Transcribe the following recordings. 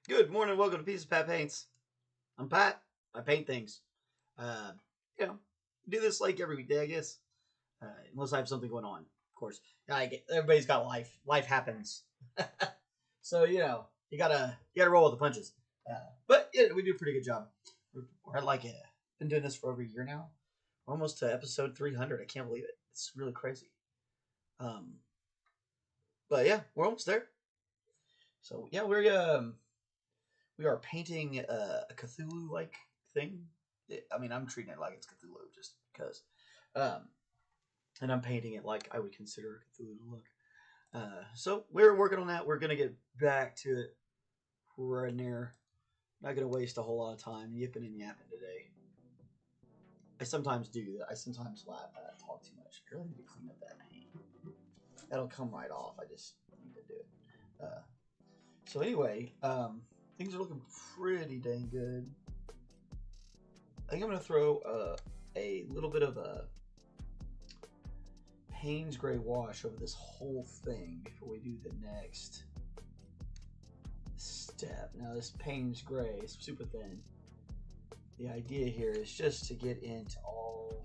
Good morning, welcome to Pieces of Pat Paints. I'm Pat. I paint things. You know, do this like every weekday, I guess. Unless I have something going on, of course. Everybody's got life. Life happens. So you know, you gotta roll with the punches. But yeah, we do a pretty good job. We're been doing this for over a year now. We're almost to episode 300. I can't believe it. It's really crazy. But yeah, we're almost there. So yeah, we are painting a Cthulhu-like thing. I mean, I'm treating it like it's Cthulhu just because. And I'm painting it like I would consider a Cthulhu to look. So we're working on that. We're going to get back to it right near. Not going to waste a whole lot of time yipping and yapping today. I sometimes do that. I sometimes talk too much. I really need to clean up that paint. That'll come right off. I just need to do it. So anyway, things are looking pretty dang good. I think I'm going to throw a little bit of a Payne's Gray wash over this whole thing before we do the next step. Now this Payne's Gray is super thin. The idea here is just to get into all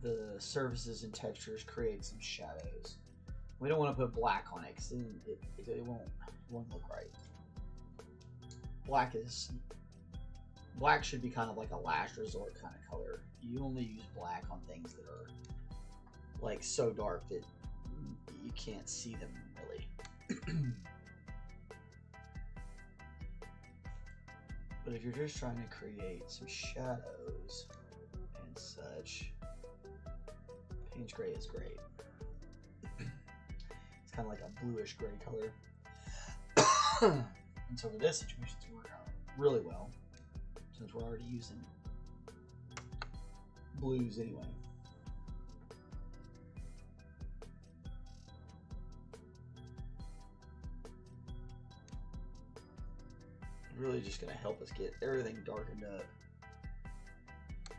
the surfaces and textures, create some shadows. We don't want to put black on it because then it won't look right. Black should be kind of like a last resort kind of color. You only use black on things that are like so dark that you can't see them really. But if you're just trying to create some shadows and such, Payne's Gray is great. It's kind of like a bluish gray color. And so for this situation, it's working out really well since we're already using blues anyway. Really just going to help us get everything darkened up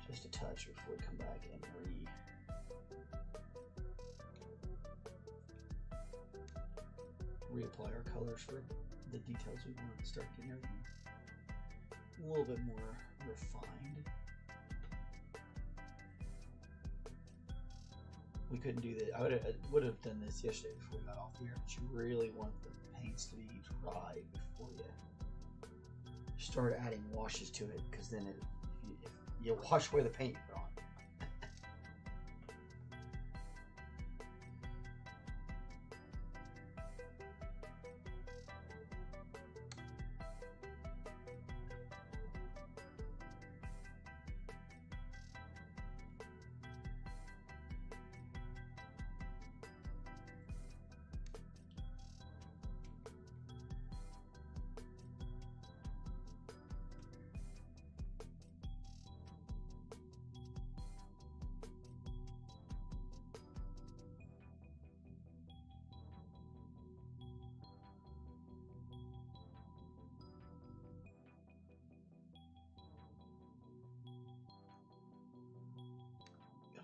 just a touch before we come back and reapply our colors for the details we want to start getting everything a little bit more refined. We couldn't do that. I would have done this yesterday before we got off the air, but you really want the paints to be dry before you start adding washes to it, because then if you wash away the paint you put on.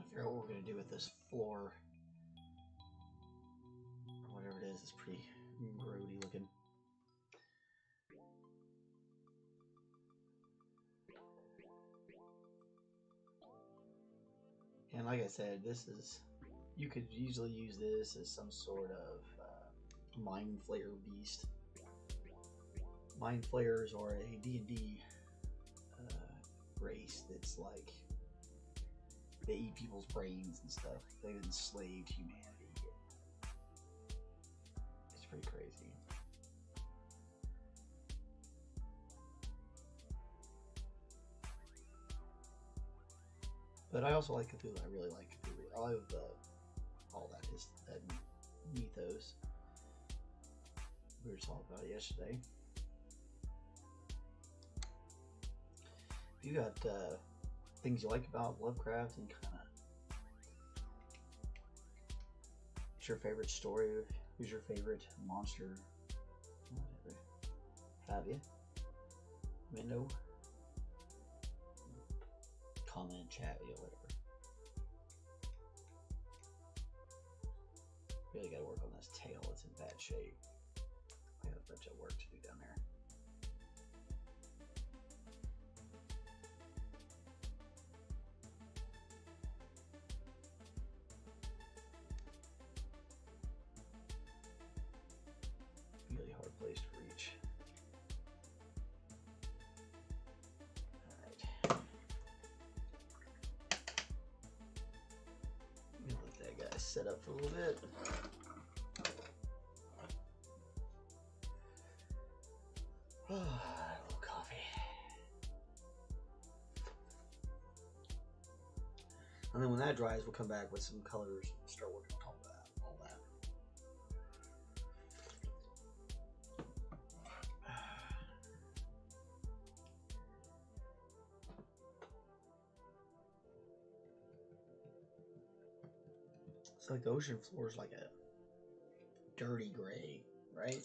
Figure out what we're going to do with this floor, or whatever it is. It's pretty grody looking. And like I said, you could easily use this as some sort of mind flayer beast. Mind flayers are a D&D race that's like they eat people's brains and stuff. They've enslaved humanity. It's pretty crazy. But I also like Cthulhu. I really like Cthulhu. I love all that mythos. We were talking about it yesterday. You got things you like about Lovecraft and kind of what's your favorite story? Who's your favorite monster? Whatever. Have you? Let me know. Comment, chat, whatever. Really gotta work on this tail. It's in bad shape. I got a bunch of work to do down there. Really hard place to reach. Alright. I'm gonna let that guy set up for a little bit. A little coffee. And then when that dries, we'll come back with some colors and start working on top of that. All that. It's like the ocean floor is like a dirty gray, right?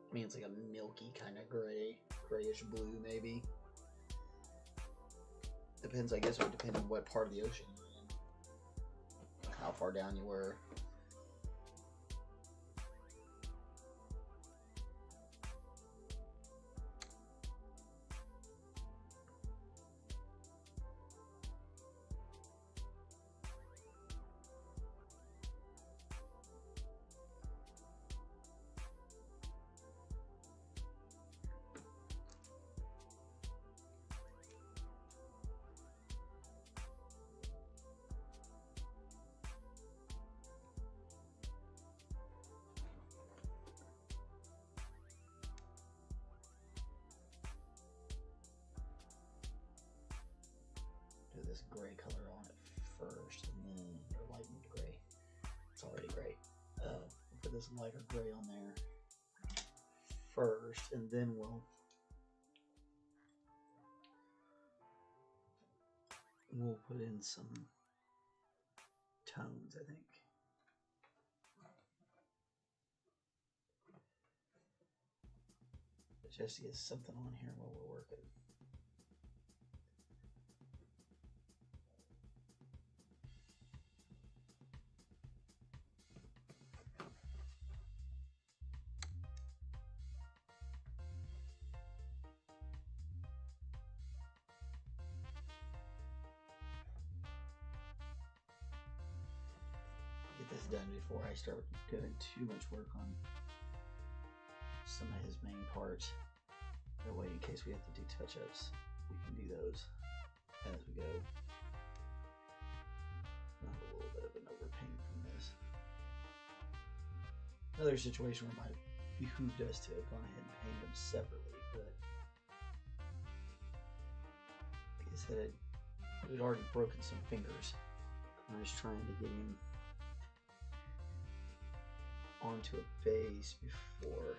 I mean, it's like a milky kind of gray, grayish blue, maybe. Depends, I guess, it would depend on what part of the ocean you're in, how far down you were. This gray color on it first, and then or lighten the gray. It's already gray. We'll put this lighter gray on there first, and then we'll put in some tones, I think. Just to get something on here while we're working. Get this done before I start doing too much work on some of his main parts. That way, in case we have to do touch-ups, we can do those as we go. I have a little bit of an overpaint from this. Another situation where it might behooved us to have gone ahead and paint them separately, but like I said, we'd already broken some fingers. I was trying to get him onto a base before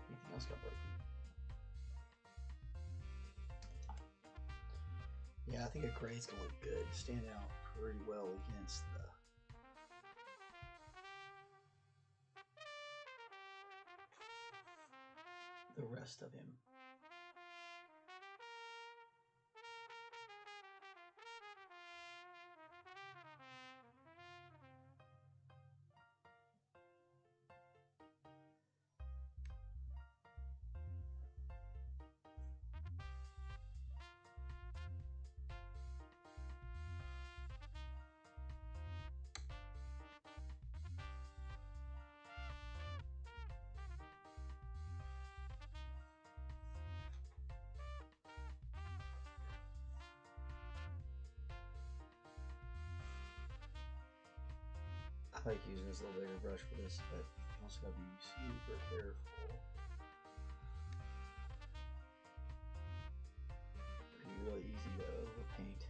anything else got broken. Yeah, I think a gray's gonna look good, stand out pretty well against the rest of him. I like using this little bigger brush for this, but you also gotta be super careful. Pretty really easy to overpaint.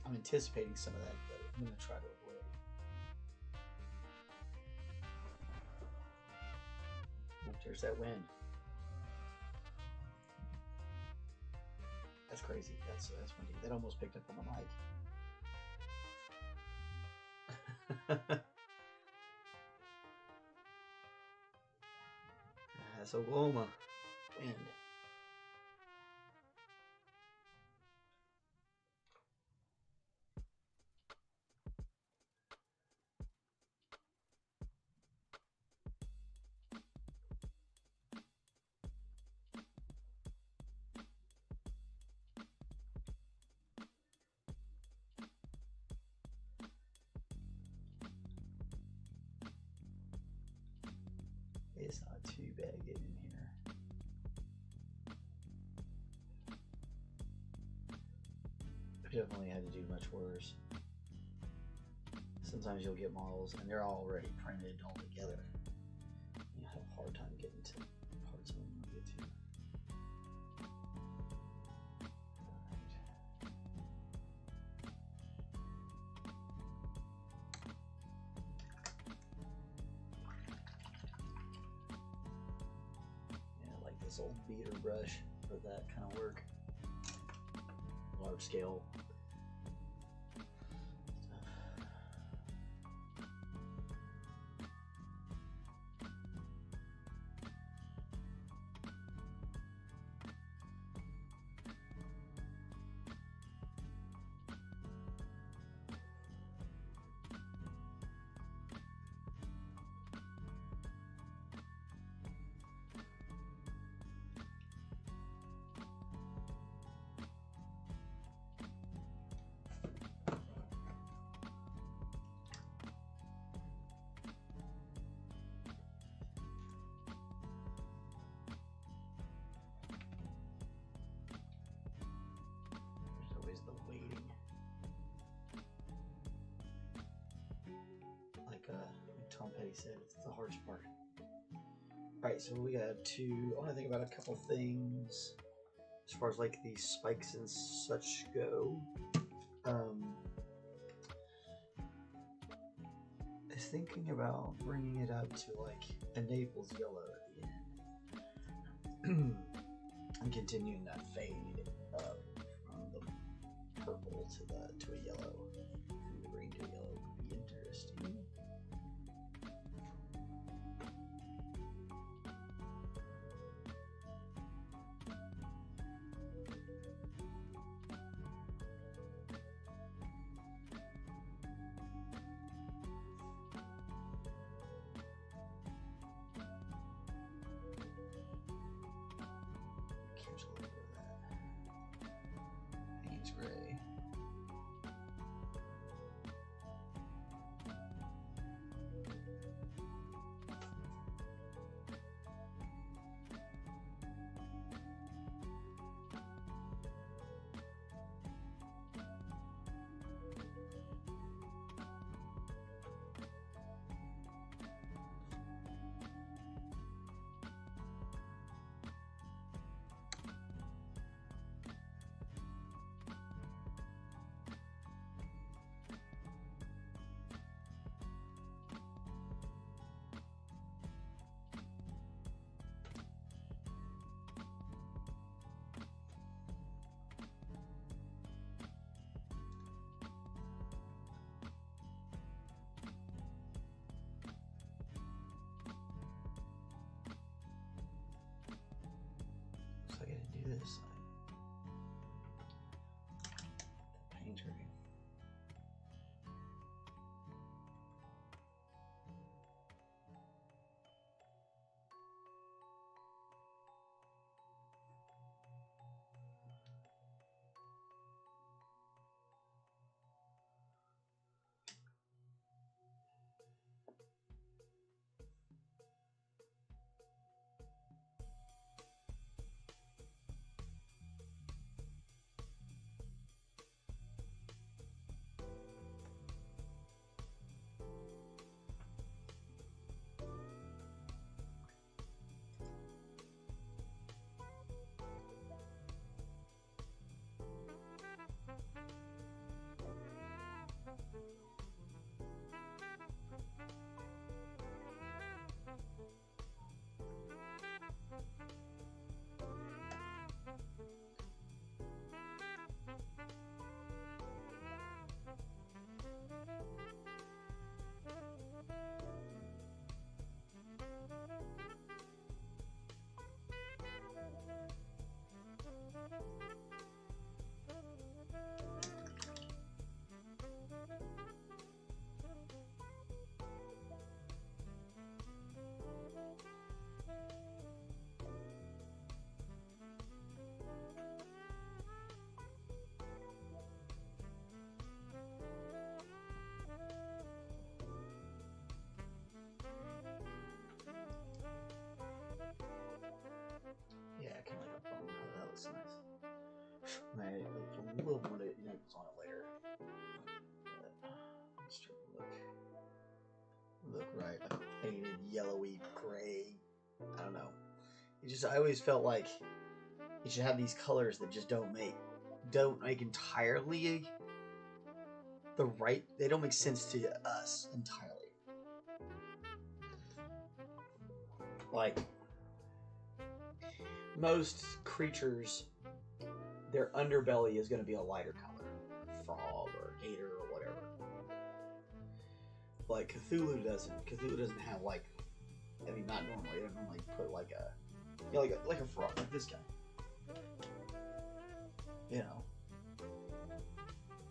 I'm anticipating some of that, but I'm gonna try to avoid it. Oh, there's that wind. That's crazy. That's windy. That almost picked up on the mic. That's Oklahoma. Wind. It's not too bad getting in here. I definitely had to do much worse. Sometimes you'll get models and they're already printed all together. You have a hard time getting to parts of them you get to. This old beater brush for that kind of work. Large scale stuff. Tom Petty said, it's the hardest part. Alright, so we got I want to think about a couple things as far as like the spikes and such go. I was thinking about bringing it up to like a Naples yellow at the end. And continuing that fade from the purple to a yellow. From the green to a yellow would be interesting. Right, like a little more notes on it later. But, let's take a look. Look right, like faded, yellowy, gray. I don't know. It just I always felt like you should have these colors that just don't make entirely the right. They don't make sense to us entirely. Like most creatures, their underbelly is going to be a lighter color, frog or gator or whatever. Like Cthulhu doesn't. Cthulhu doesn't have like. I mean, not normally. They don't normally put like a, you know, like a frog, like this guy. You know,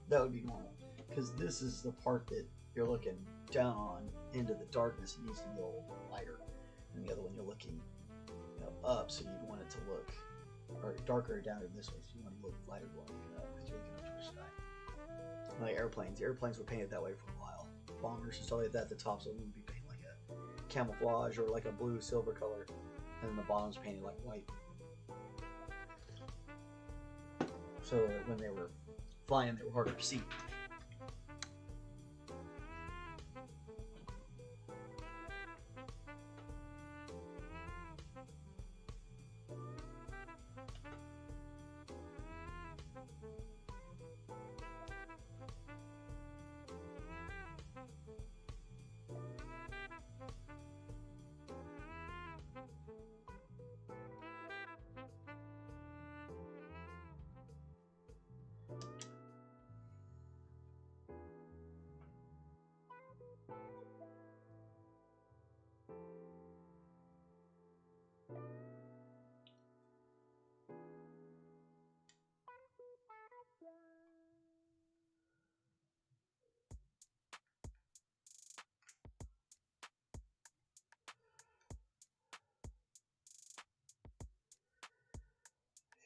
that would be normal because this is the part that you're looking down on into the darkness. It needs to be a little lighter, and the other one you're looking, you know, up, so you want it to look or darker down this way. So you want to look lighter going up because you're looking up towards the sky. Like airplanes. The airplanes were painted that way for a while. Bombers and stuff like that. The tops of them would be painted like a camouflage or like a blue silver color, and then the bottoms painted like white. So that when they were flying, they were harder to see.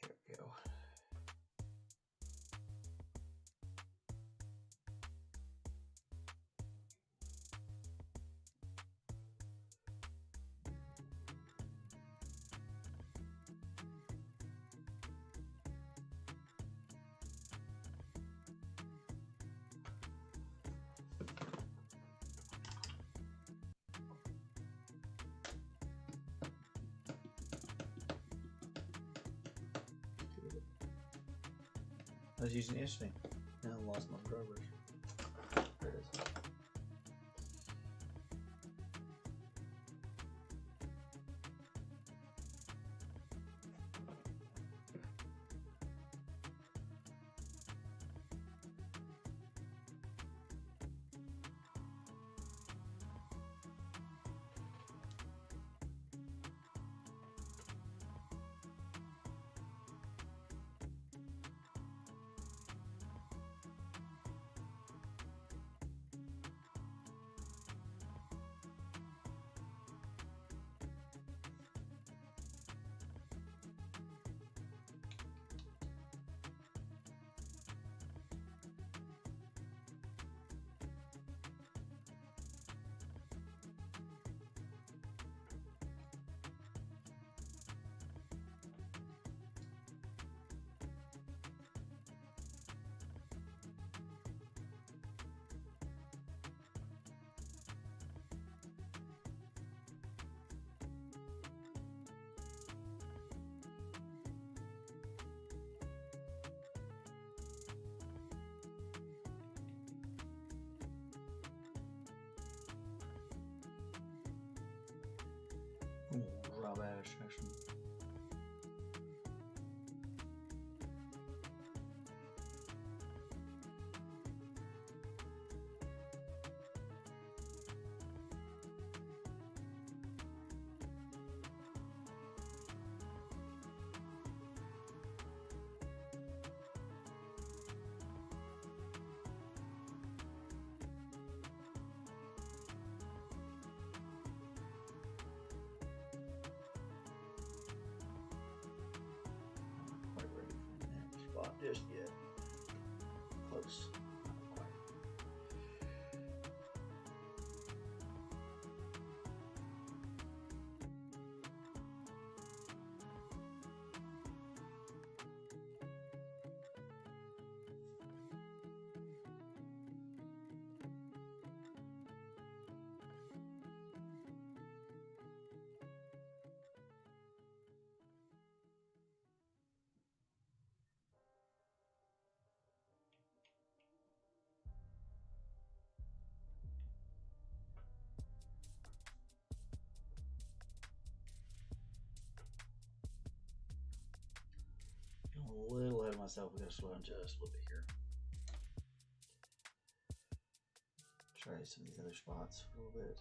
There we go. I was using interesting. Now I lost my garbage. There it is. Rubbish, actually. Quite ready for the next spot just yet. Close. Not quite. a little ahead of myself. We gotta slow down just a little bit here. Try some of these other spots a little bit.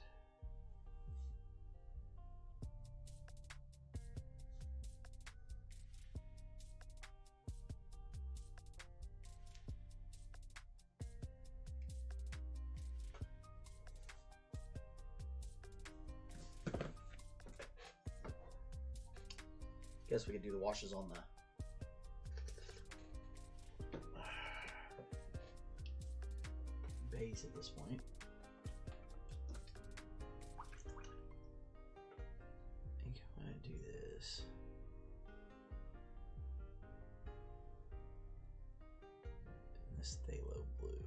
Guess we could do the washes on the base at this point. I think I'm gonna do this. In this phthalo blue.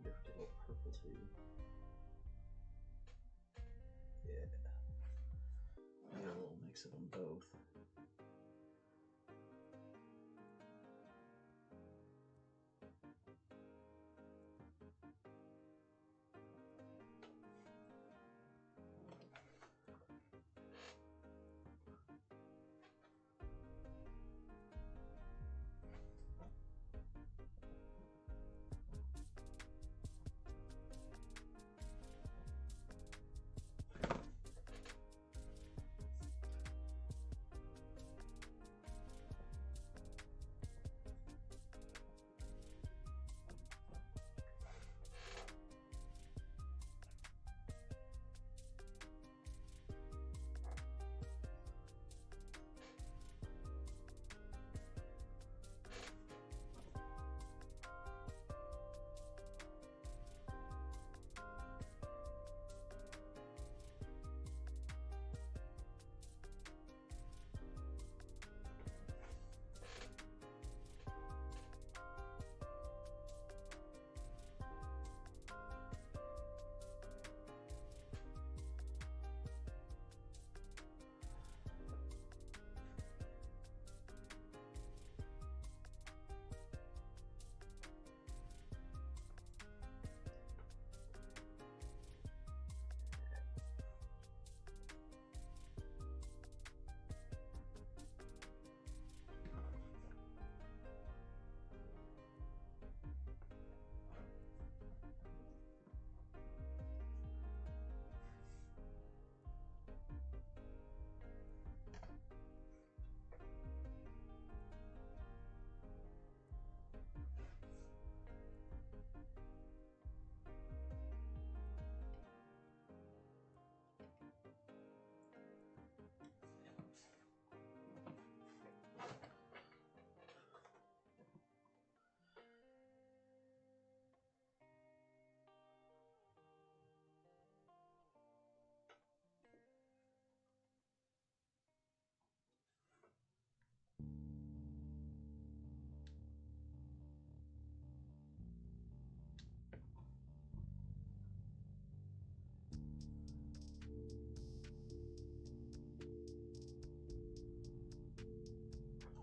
Get a little purple too. Yeah. Get a little mix of them both.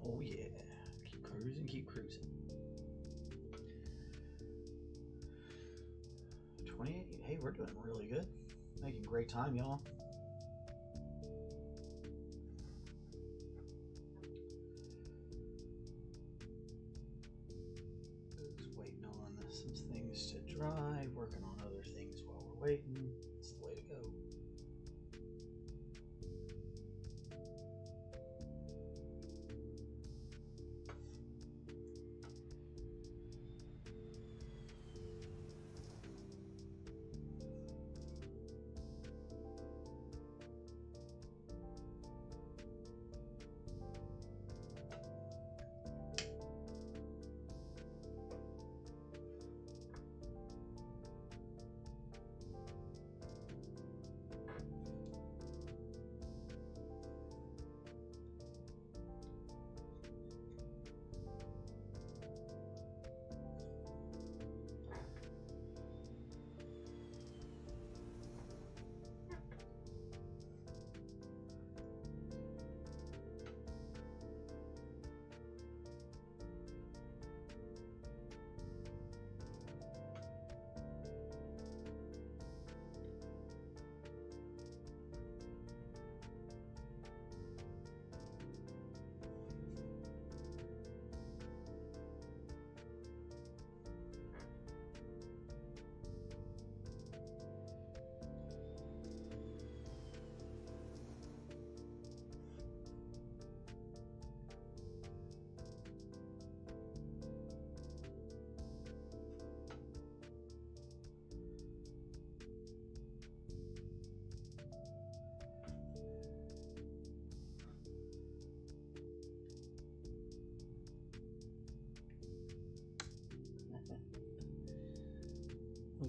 Oh yeah, keep cruising, keep cruising. 28, hey, we're doing really good. Making great time, y'all. Just waiting on some things to dry, working on other things while we're waiting. It's the way to go.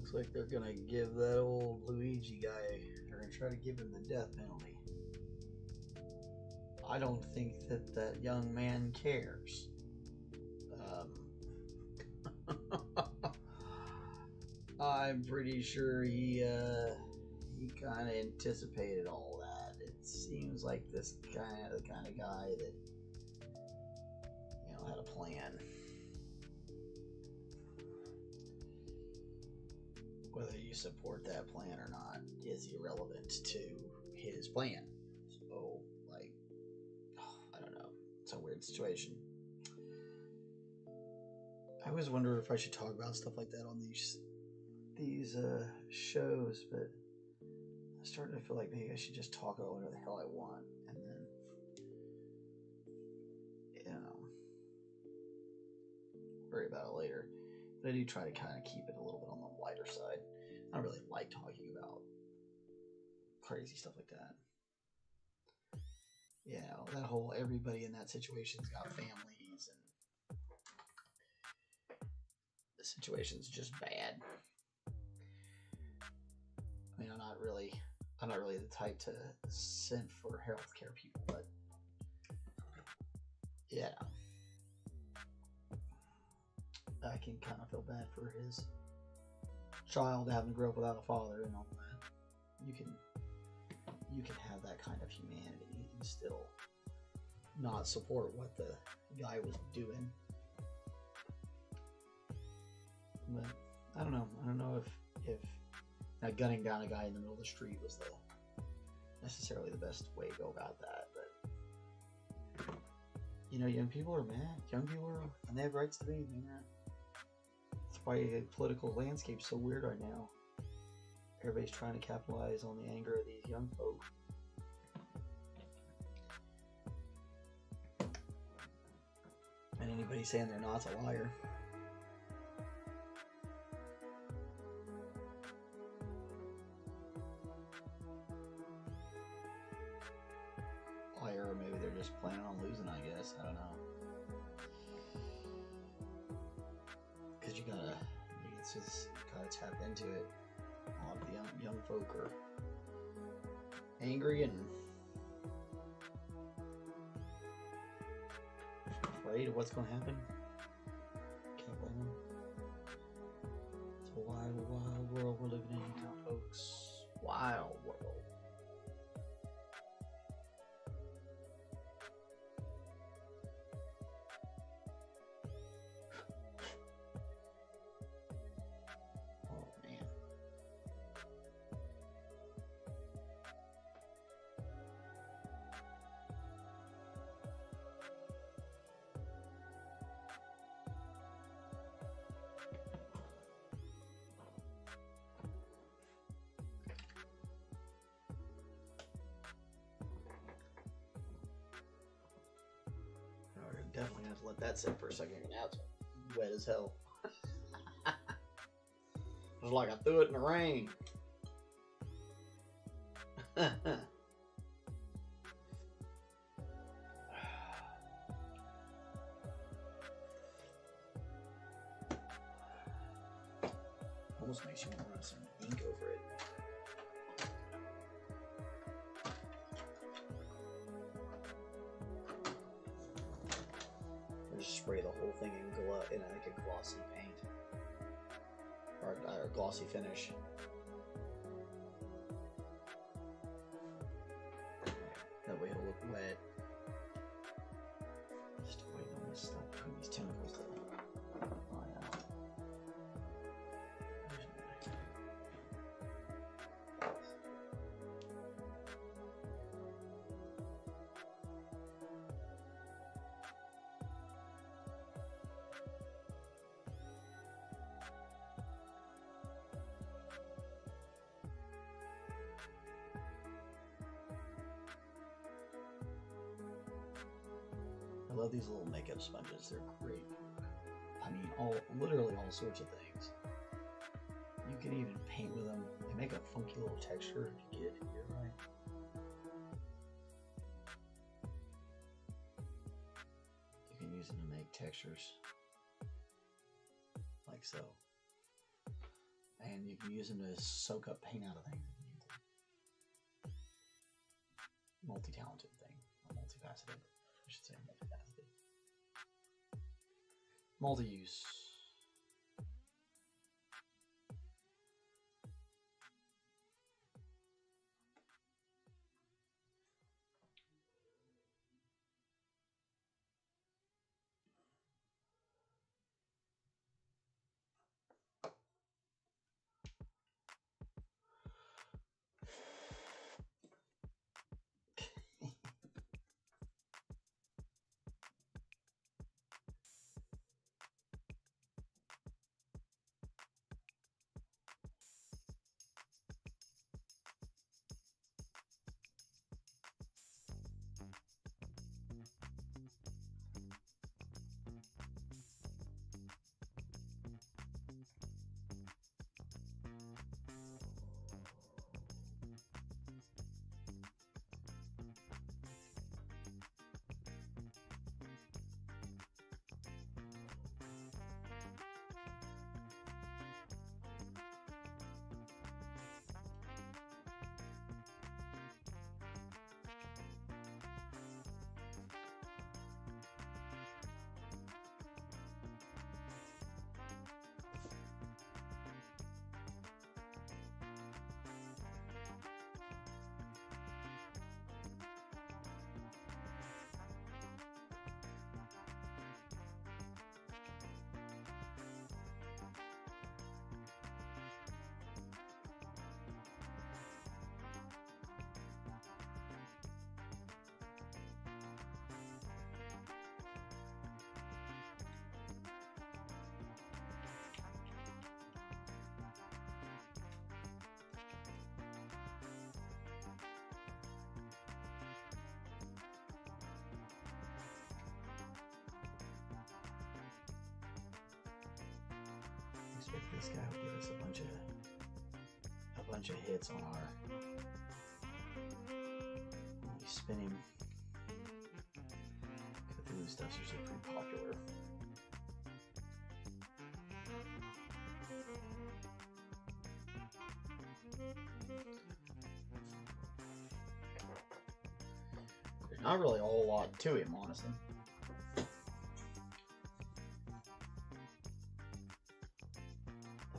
Looks like they're gonna give that old Luigi guy, they're gonna try to give him the death penalty. I don't think that that young man cares. I'm pretty sure he kind of anticipated all that. It seems like this guy, the kind of guy that, you know, had a plan. Whether you support that plan or not is irrelevant to his plan. So, like, I don't know. It's a weird situation. I always wonder if I should talk about stuff like that on these shows, but I'm starting to feel like maybe I should just talk about whatever the hell I want, and then, you know, worry about it later. But I do try to kind of keep it a little bit on the lighter side. I don't really like talking about crazy stuff like that. Yeah, that whole everybody in that situation's got families, and the situation's just bad. I mean, I'm not really the type to send for healthcare people, but yeah, I can kind of feel bad for his child having to grow up without a father and all that. You can have that kind of humanity and still not support what the guy was doing. But I don't know. I don't know if gunning down a guy in the middle of the street was necessarily the best way to go about that. But you know, young people are mad. Young people are, and they have rights to be mad. That's why the political landscape's so weird right now. Everybody's trying to capitalize on the anger of these young folk. And anybody saying they're not's a liar. Liar, or maybe they're just planning on losing, I guess. I don't know. Because you gotta tap into it. A lot of the young folk are angry and afraid of what's going to happen. Can't blame them. It's a wild, wild world we're living in now, folks. Wild world. Definitely have to let that sit for a second. Now it's wet as hell. It's like I threw it in the rain. Almost makes you want to run some ink over it. Spray the whole thing in like a glossy paint or a glossy finish. That way it'll look wet. Just waiting on this stuff between these tentacles to line out. I love these little makeup sponges. They're great. I mean, literally all sorts of things. You can even paint with them. They make a funky little texture if you get it right. You can use them to make textures like so. Man, and you can use them to soak up paint out of things if you need to. Multi-talented thing. Or multifaceted. I should say multifaceted. Multi-use. This guy will give us a bunch of hits on our spinning. Cthulhu stuff's usually pretty popular. There's not really a whole lot to him, honestly.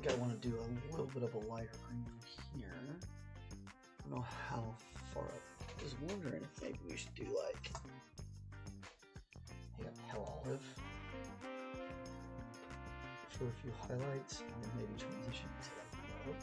I want to do a little bit of a lighter green from here. I don't know how far up. I was wondering if maybe we should do like hell olive for a few highlights, and then maybe transition to like yellow.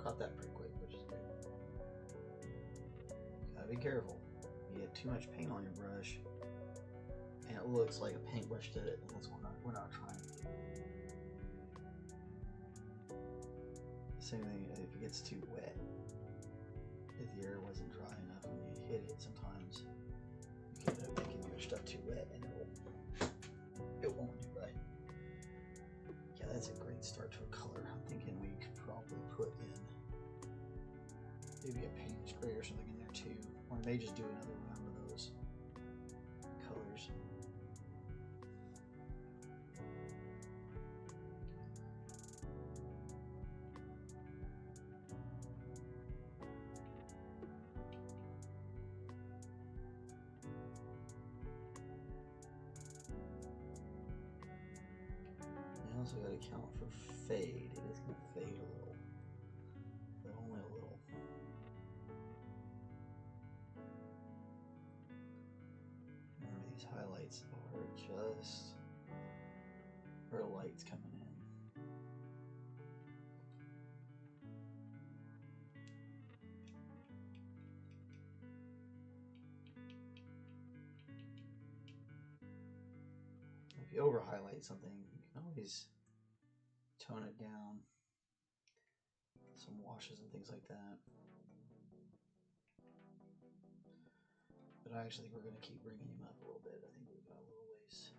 caught that pretty quick, which is good. Gotta be careful. You get too much paint on your brush, and it looks like a paintbrush did it, and that's what we're not trying to do. Same thing if it gets too wet. If the air wasn't dry enough when you hit it, sometimes you can end up making your stuff too wet, and it won't do right. Yeah, that's a great start to a color. I'm thinking we could probably put in maybe a paint spray or something in there too, or I may just do another round of those colors. I also got to count for fade. It is going to fade a little, but only a little. Remember, these highlights are just where light's coming in. If you over highlight something, you can always tone it down. Some washes and things like that. But I actually think we're going to keep bringing him up a little bit. I think we've got a little ways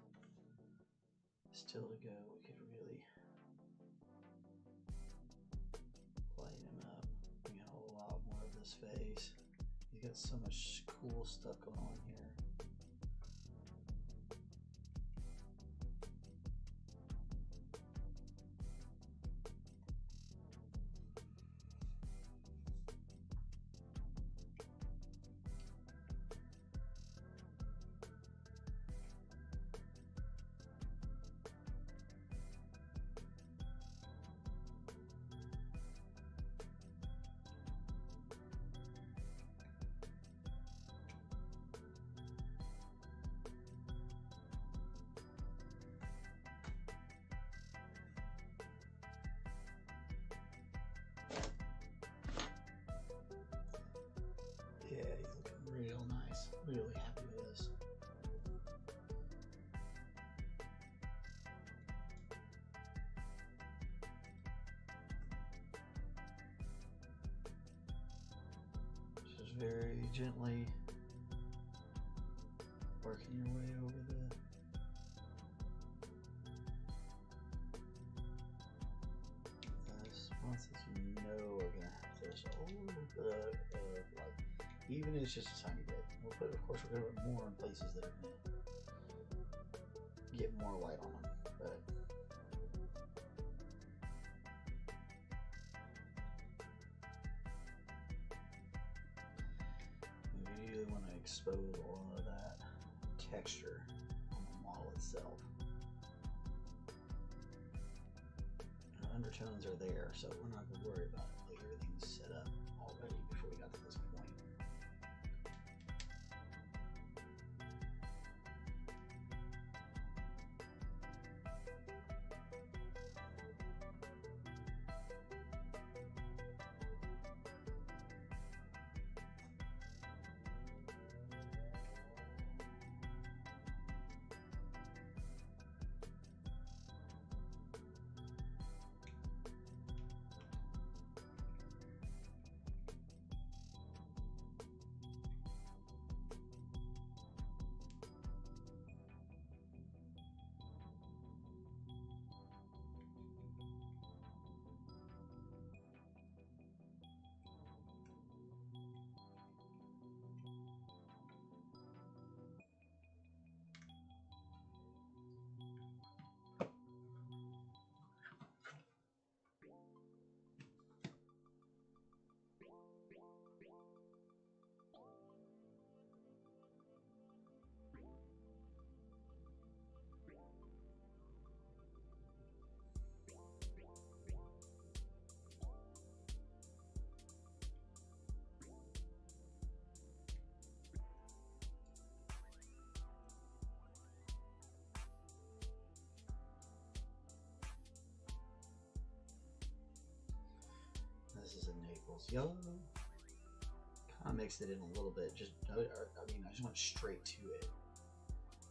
still to go. We could really lighten him up. We got a lot more of this face. He's got so much cool stuff going on here. Yeah, he's looking real nice. Really happy with this. Just very gently working your way over the spots that you know are going to have this a little bit of light. Even if it's just a tiny bit. We'll put, of course, we're going to put more in places that are going to get more light on them. But we really want to expose a lot of that texture on the model itself. The undertones are there, so we're not going to worry about it. Like, everything's set up already before we got to this point. equals yellow. Kind of mixed it in a little bit. I mean, I just went straight to it.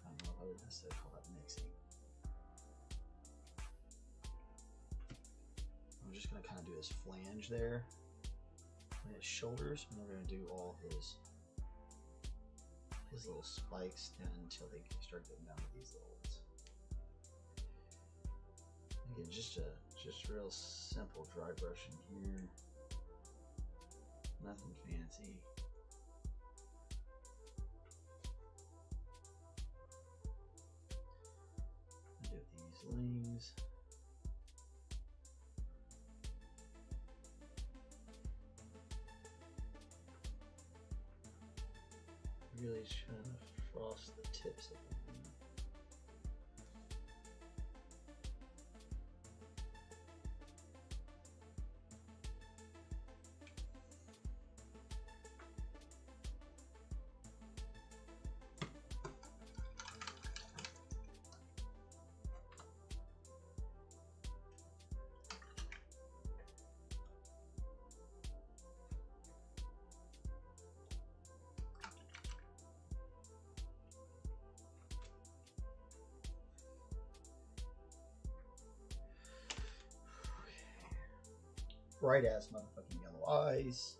I don't know if I would necessarily call that mixing. I'm just going to kind of do his flange there, and his shoulders, and we're going to do all his little spikes down until they start getting down to these little ones. Again, just real simple dry brushing here. Nothing fancy. I do these lings. Really trying to frost the tips of them. Bright ass motherfucking yellow eyes,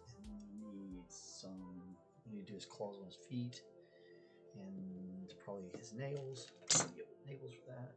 and we need to do his claws on his feet, and probably his nails. Get nails for that.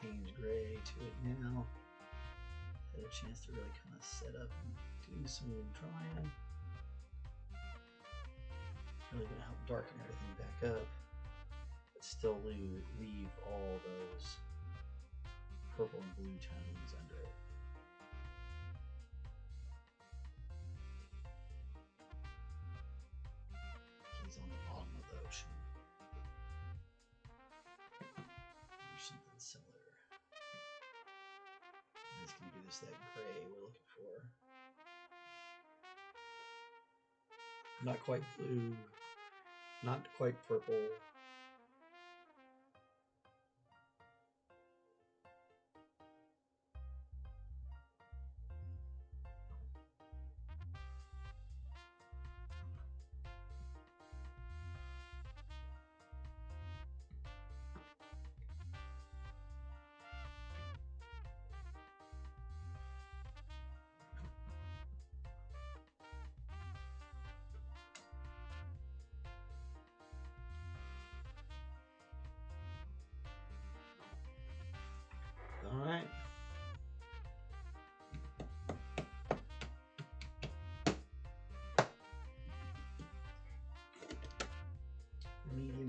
Payne's gray to it now. Had a chance to really kind of set up and do some drying. Really gonna help darken everything back up, but still leave all those purple and blue tones under it. He's on the bottom of the ocean. Or something similar. It's going to give us that gray we're looking for. Not quite blue, not quite purple.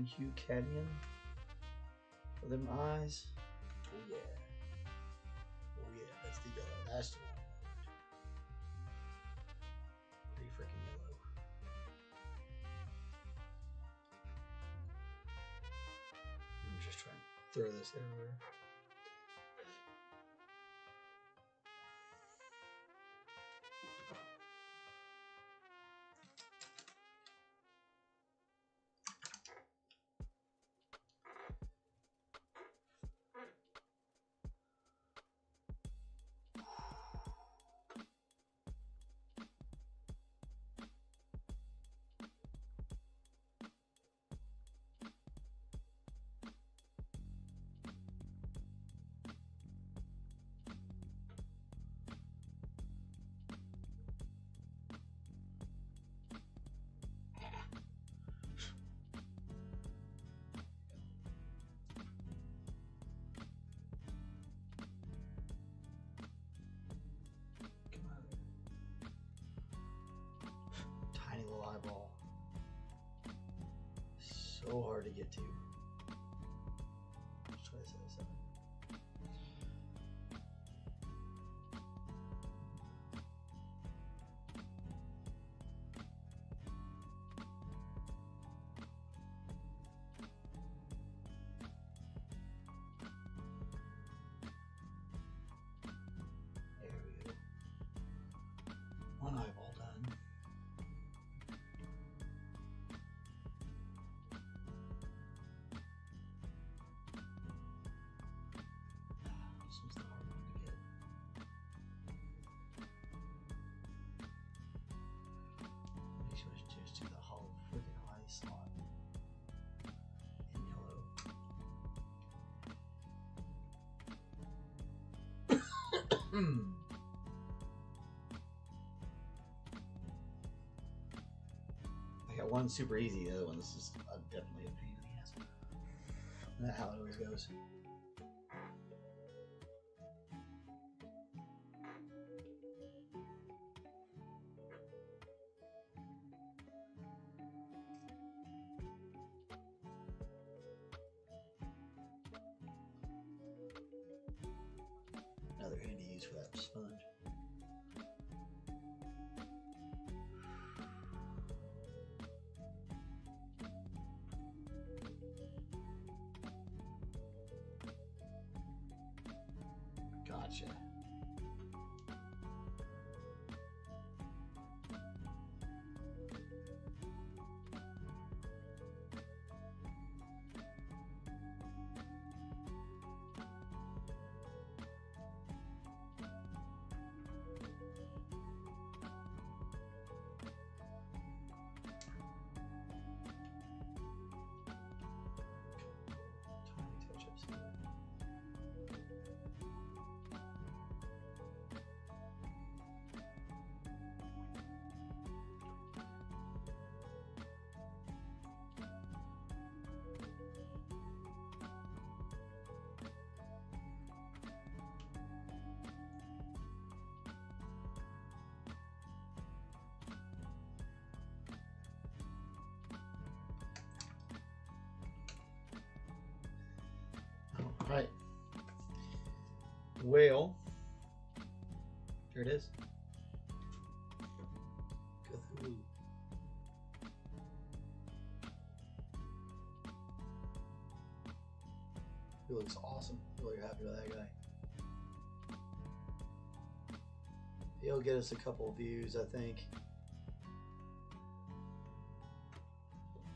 Golden hue cadmium for them eyes. Oh yeah. Oh yeah, that's the yellow. That's the one. Pretty freaking yellow. I'm just trying to throw this everywhere. Tiny little eyeball. So hard to get to. Let's try this other side. There we go. One eyeball done. This was the hard one to get. Make sure I just do the whole freaking eye slot in yellow. I got one super easy, the other one this is definitely a pain in the ass. That's how it always goes. Another handy use for that sponge. Gotcha. Tiny touch-ups here. All right. Well, here it is. Cthulhu. He looks awesome. Really happy with that guy. He'll get us a couple of views, I think.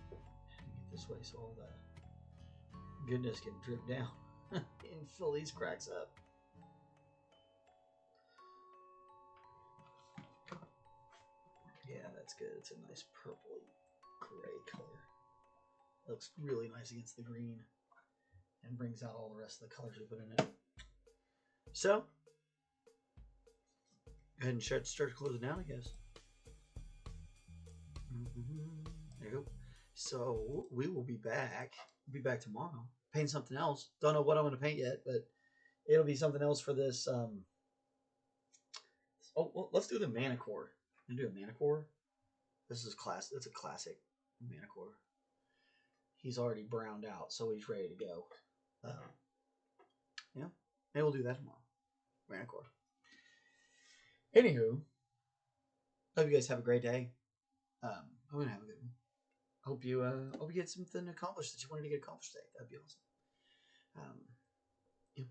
Get this way so all that goodness can drip down and fill these cracks up. Yeah, that's good. It's a nice purpley gray color. Looks really nice against the green and brings out all the rest of the colors we put in it. So, go ahead and start to close it down, I guess. There you go. So, we will be back. We'll be back tomorrow. Paint something else. Don't know what I'm going to paint yet, but it'll be something else for this. Oh, well, let's do the Manicore. I'm going to do a Manicore. This is class. It's a classic Manicore. he's already browned out, so he's ready to go. Yeah, maybe we'll do that tomorrow. Rancor. Anywho, hope you guys have a great day. I'm gonna have a good one. Hope you get something accomplished that you wanted to get accomplished today. That'd be awesome. Yeah.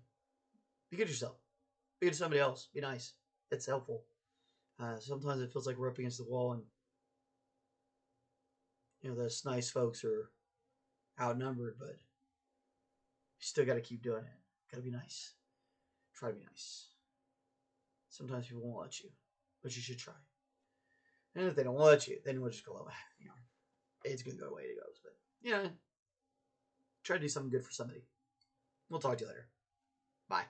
Be good to yourself. Be good to somebody else. Be nice. It's helpful. Sometimes it feels like we're up against the wall, and those nice folks are outnumbered, but you still got to keep doing it. Got to be nice. Try to be nice. Sometimes people won't let you, but you should try. And if they don't let you, then we'll just go away. It's gonna go the way it goes. But try to do something good for somebody. We'll talk to you later. Bye.